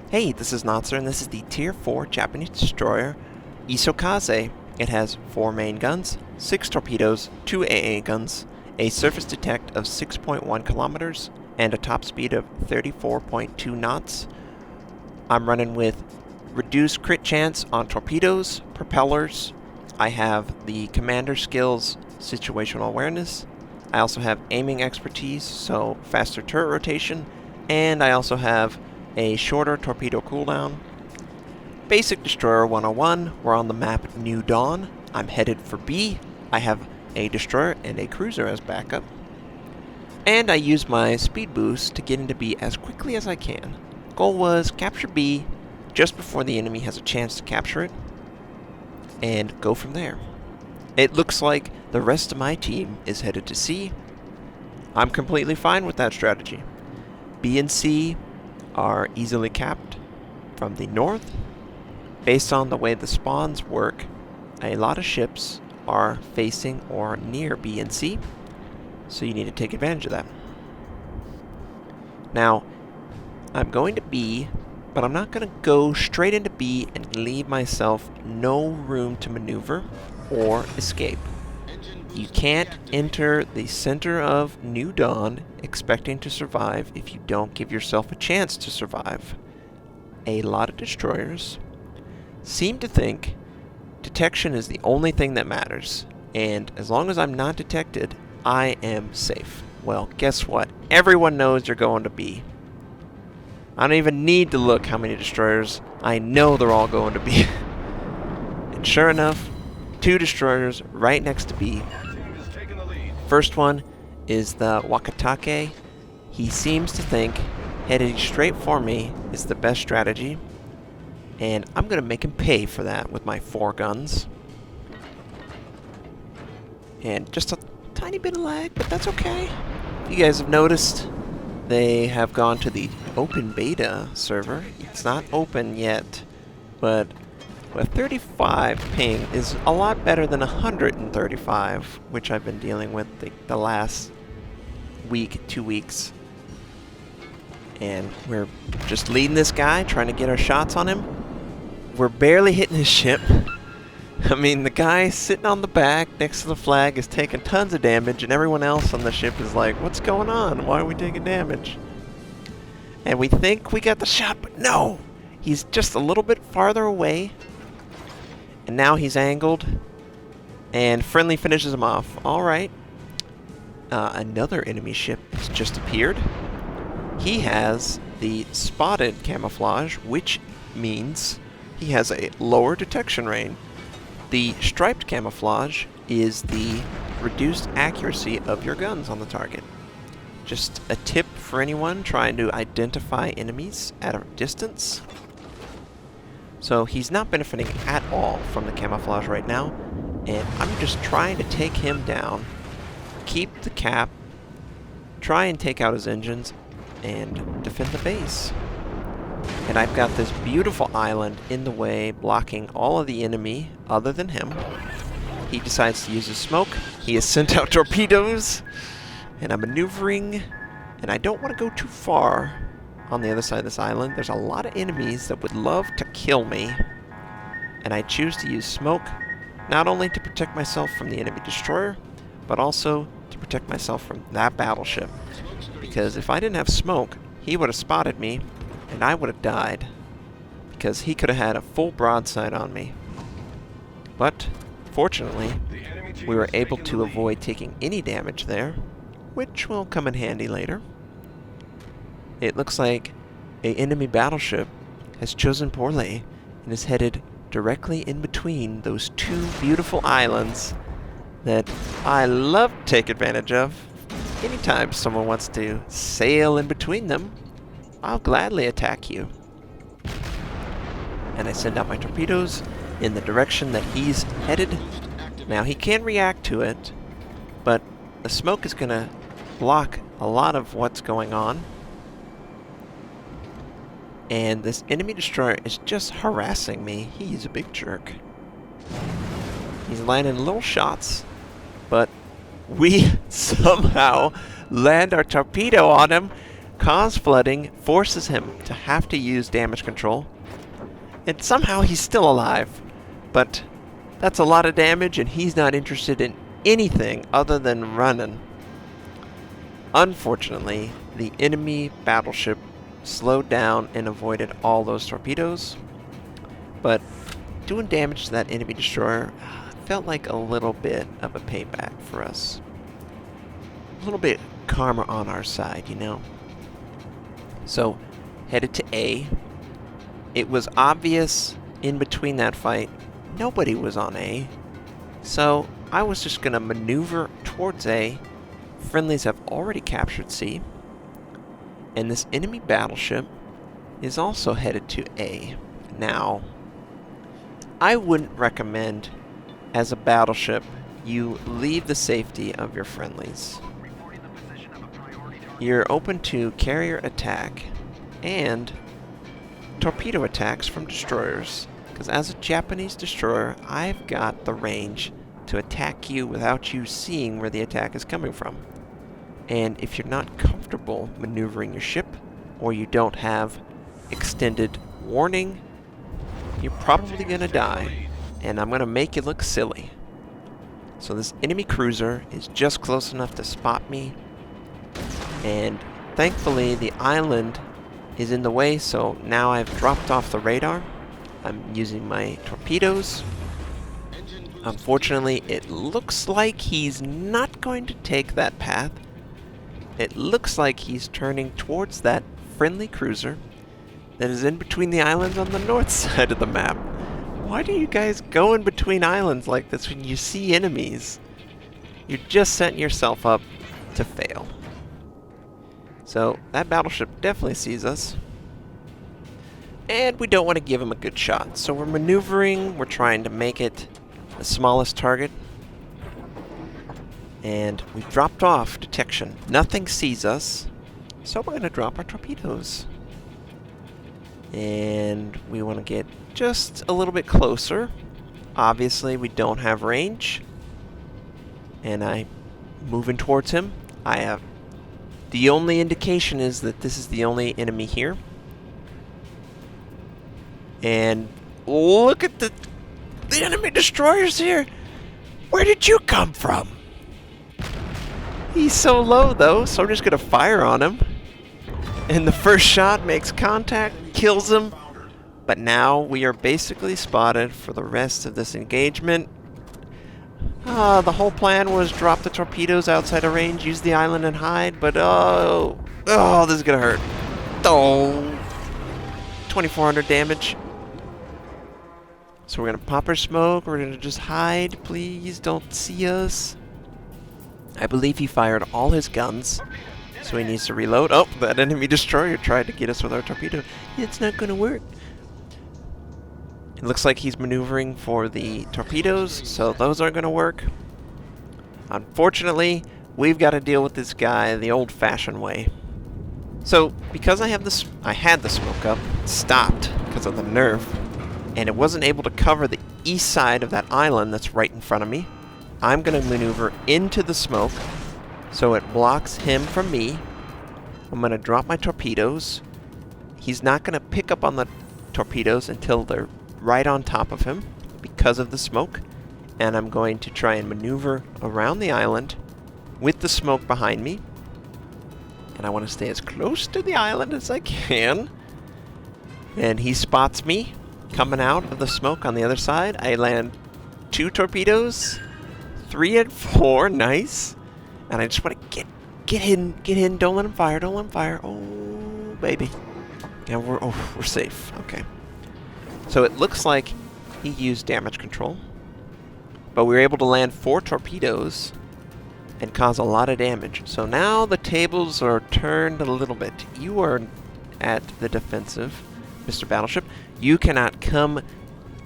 Hey, this is Notser, and this is the Tier 4 Japanese destroyer, Isokaze. It has 4 main guns, 6 torpedoes, 2 AA guns, a surface detect of 6.1 kilometers, and a top speed of 34.2 knots. I'm running with reduced crit chance on torpedoes, propellers. I have the commander skills, situational awareness. I also have aiming expertise, so faster turret rotation, and I also have a shorter torpedo cooldown. Basic Destroyer 101, we're on the map New Dawn. I'm headed for B. I have a destroyer and a cruiser as backup. And I use my speed boost to get into B as quickly as I can. Goal was capture B just before the enemy has a chance to capture it, and go from there. It looks like the rest of my team is headed to C. I'm completely fine with that strategy. B and C are easily capped from the north. Based on the way the spawns work, a lot of ships are facing or near B and C, so you need to take advantage of that. Now, I'm going to B, but I'm not going to go straight into B and leave myself no room to maneuver or escape. You can't enter the center of New Dawn expecting to survive if you don't give yourself a chance to survive. A lot of destroyers seem to think detection is the only thing that matters, and as long as I'm not detected, I am safe. Well, guess what? Everyone knows you're going to B. I don't even need to look how many destroyers. I know they're all going to B. And sure enough, 2 destroyers right next to B. First one is the Wakatake. He seems to think heading straight for me is the best strategy, and I'm going to make him pay for that with my 4 guns. And just a tiny bit of lag, but that's okay. You guys have noticed they have gone to the open beta server. It's not open yet, but a 35 ping is a lot better than 135, which I've been dealing with the last week, 2 weeks. And we're just leading this guy, trying to get our shots on him. We're barely hitting his ship. I mean, the guy sitting on the back next to the flag is taking tons of damage, and everyone else on the ship is like, what's going on? Why are we taking damage? And we think we got the shot, but no! He's just a little bit farther away. And now he's angled, and friendly finishes him off. Alright. Another enemy ship has just appeared. He has the spotted camouflage, which means he has a lower detection range. The striped camouflage is the reduced accuracy of your guns on the target. Just a tip for anyone trying to identify enemies at a distance. So he's not benefiting at all from the camouflage right now, and I'm just trying to take him down, keep the cap, try and take out his engines, and defend the base. And I've got this beautiful island in the way, blocking all of the enemy other than him. He decides to use his smoke. He has sent out torpedoes, and I'm maneuvering, and I don't want to go too far on the other side of this island. There's a lot of enemies that would love to kill me, and I choose to use smoke, not only to protect myself from the enemy destroyer, but also to protect myself from that battleship. Because if I didn't have smoke, he would have spotted me, and I would have died, because he could have had a full broadside on me. But, fortunately, we were able to avoid taking any damage there, which will come in handy later. It looks like an enemy battleship has chosen poorly and is headed directly in between those 2 beautiful islands that I love to take advantage of. Anytime someone wants to sail in between them, I'll gladly attack you. And I send out my torpedoes in the direction that he's headed. Now, he can react to it, but the smoke is going to block a lot of what's going on. And this enemy destroyer is just harassing me. He's a big jerk. He's landing little shots, but we somehow land our torpedo on him. cause flooding, forces him to have to use damage control, and somehow he's still alive. But that's a lot of damage, and he's not interested in anything other than running. Unfortunately, the enemy battleship slowed down and avoided all those torpedoes, but doing damage to that enemy destroyer felt like a little bit of a payback for us. A little bit karma on our side, you know. So, headed to A. It was obvious in between that fight, nobody was on A. So, I was just going to maneuver towards A. Friendlies have already captured C. And this enemy battleship is also headed to A. Now, I wouldn't recommend, as a battleship, you leave the safety of your friendlies. You're open to carrier attack and torpedo attacks from destroyers, because as a Japanese destroyer, I've got the range to attack you without you seeing where the attack is coming from. And if you're not comfortable maneuvering your ship, or you don't have extended warning, you're probably going to die, and I'm going to make you look silly. So this enemy cruiser is just close enough to spot me, and thankfully the island is in the way, so now I've dropped off the radar. I'm using my torpedoes. Unfortunately, it looks like he's not going to take that path. It looks like he's turning towards that friendly cruiser that is in between the islands on the north side of the map. Why do you guys go in between islands like this when you see enemies? You're just setting yourself up to fail. So that battleship definitely sees us. And we don't want to give him a good shot. So we're maneuvering, we're trying to make it the smallest target. And we've dropped off detection. Nothing sees us, so we're going to drop our torpedoes. And we want to get just a little bit closer. Obviously, we don't have range. And I'm moving towards him. I have... The only indication is that this is the only enemy here. And look at the enemy destroyers here! Where did you come from? He's so low, though, so I'm just going to fire on him. And the first shot makes contact, kills him. But now we are basically spotted for the rest of this engagement. The whole plan was drop the torpedoes outside of range, use the island and hide, but oh, this is going to hurt. Oh, 2,400 damage. So we're going to pop our smoke, we're going to just hide, please don't see us. I believe he fired all his guns, so he needs to reload. Oh, that enemy destroyer tried to get us with our torpedo. It's not going to work. It looks like he's maneuvering for the torpedoes, so those aren't going to work. Unfortunately, we've got to deal with this guy the old-fashioned way. So, because I had the smoke up, it stopped because of the nerf, and it wasn't able to cover the east side of that island that's right in front of me. I'm going to maneuver into the smoke so it blocks him from me. I'm going to drop my torpedoes. He's not going to pick up on the torpedoes until they're right on top of him because of the smoke. And I'm going to try and maneuver around the island with the smoke behind me. And I want to stay as close to the island as I can. And he spots me coming out of the smoke on the other side. I land 2 torpedoes. 3 and 4, nice. And I just want to get in, don't let him fire, don't let him fire. Oh, baby. Yeah, we're safe, okay. So it looks like he used damage control, but we were able to land 4 torpedoes and cause a lot of damage. So now the tables are turned a little bit. You are at the defensive, Mr. Battleship. You cannot come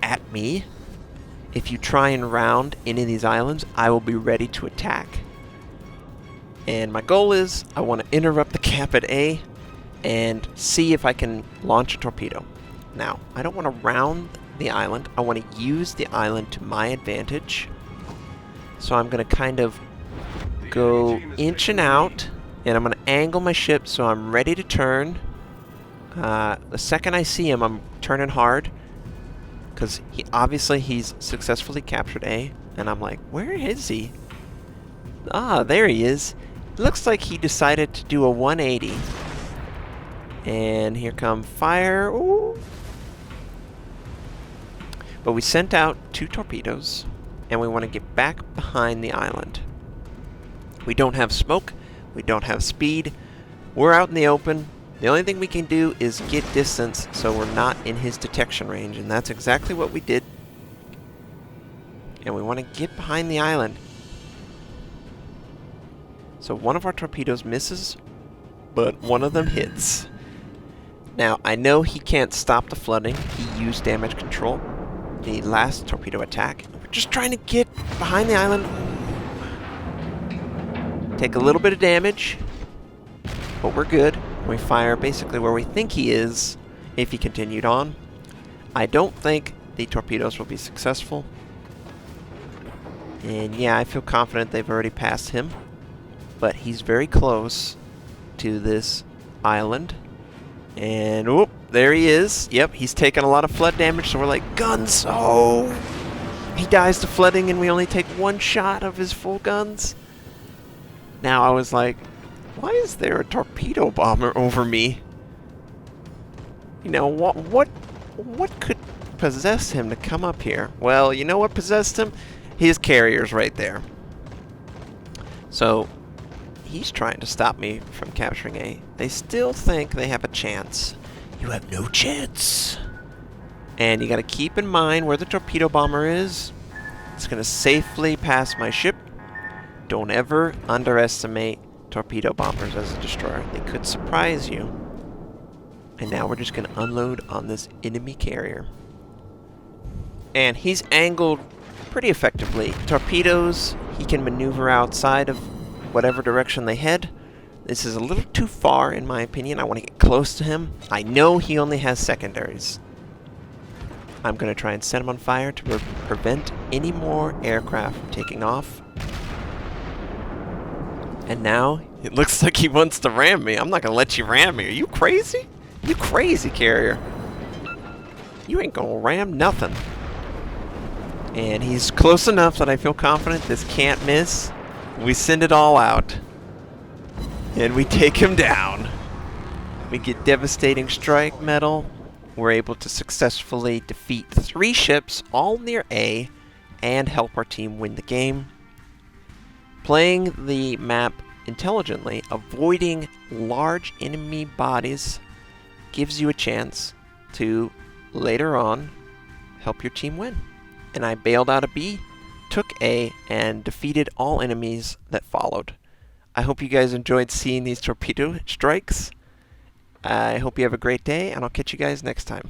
at me. If you try and round any of these islands, I will be ready to attack. And my goal is, I want to interrupt the cap at A and see if I can launch a torpedo. Now, I don't want to round the island. I want to use the island to my advantage. So I'm going to kind of go inching out And I'm going to angle my ship so I'm ready to turn. The second I see him, I'm turning hard. Because obviously he's successfully captured A. And I'm like, where is he? Ah, there he is. Looks like he decided to do a 180. And here come fire. Ooh. But we sent out 2 torpedoes. And we want to get back behind the island. We don't have smoke. We don't have speed. We're out in the open. The only thing we can do is get distance so we're not in his detection range. And that's exactly what we did. And we want to get behind the island. So one of our torpedoes misses, but one of them hits. Now, I know he can't stop the flooding. He used damage control. The last torpedo attack. We're just trying to get behind the island. Take a little bit of damage, but we're good. We fire basically where we think he is if he continued on. I don't think the torpedoes will be successful. And yeah, I feel confident they've already passed him. But he's very close to this island. And whoop, there he is. Yep, he's taken a lot of flood damage, so we're like, guns! Oh! He dies to flooding and we only take 1 shot of his full guns. Now I was like, why is there a torpedo bomber over me? You know, what could possess him to come up here? Well, you know what possessed him? His carrier's right there. So he's trying to stop me from capturing A. They still think they have a chance. You have no chance. And you gotta keep in mind where the torpedo bomber is. It's gonna safely pass my ship. Don't ever underestimate torpedo bombers as a destroyer. They could surprise you. And now we're just gonna unload on this enemy carrier. And he's angled pretty effectively. Torpedoes, he can maneuver outside of whatever direction they head. This is a little too far, in my opinion. I want to get close to him. I know he only has secondaries. I'm going to try and set him on fire to prevent any more aircraft from taking off. And now, it looks like he wants to ram me. I'm not going to let you ram me. Are you crazy? You crazy, carrier. You ain't going to ram nothing. And he's close enough that I feel confident this can't miss. We send it all out. And we take him down. We get devastating strike medal. We're able to successfully defeat 3 ships, all near A, and help our team win the game. Playing the map intelligently, avoiding large enemy bodies, gives you a chance to, later on, help your team win. And I bailed out of B, took A, and defeated all enemies that followed. I hope you guys enjoyed seeing these torpedo strikes. I hope you have a great day, and I'll catch you guys next time.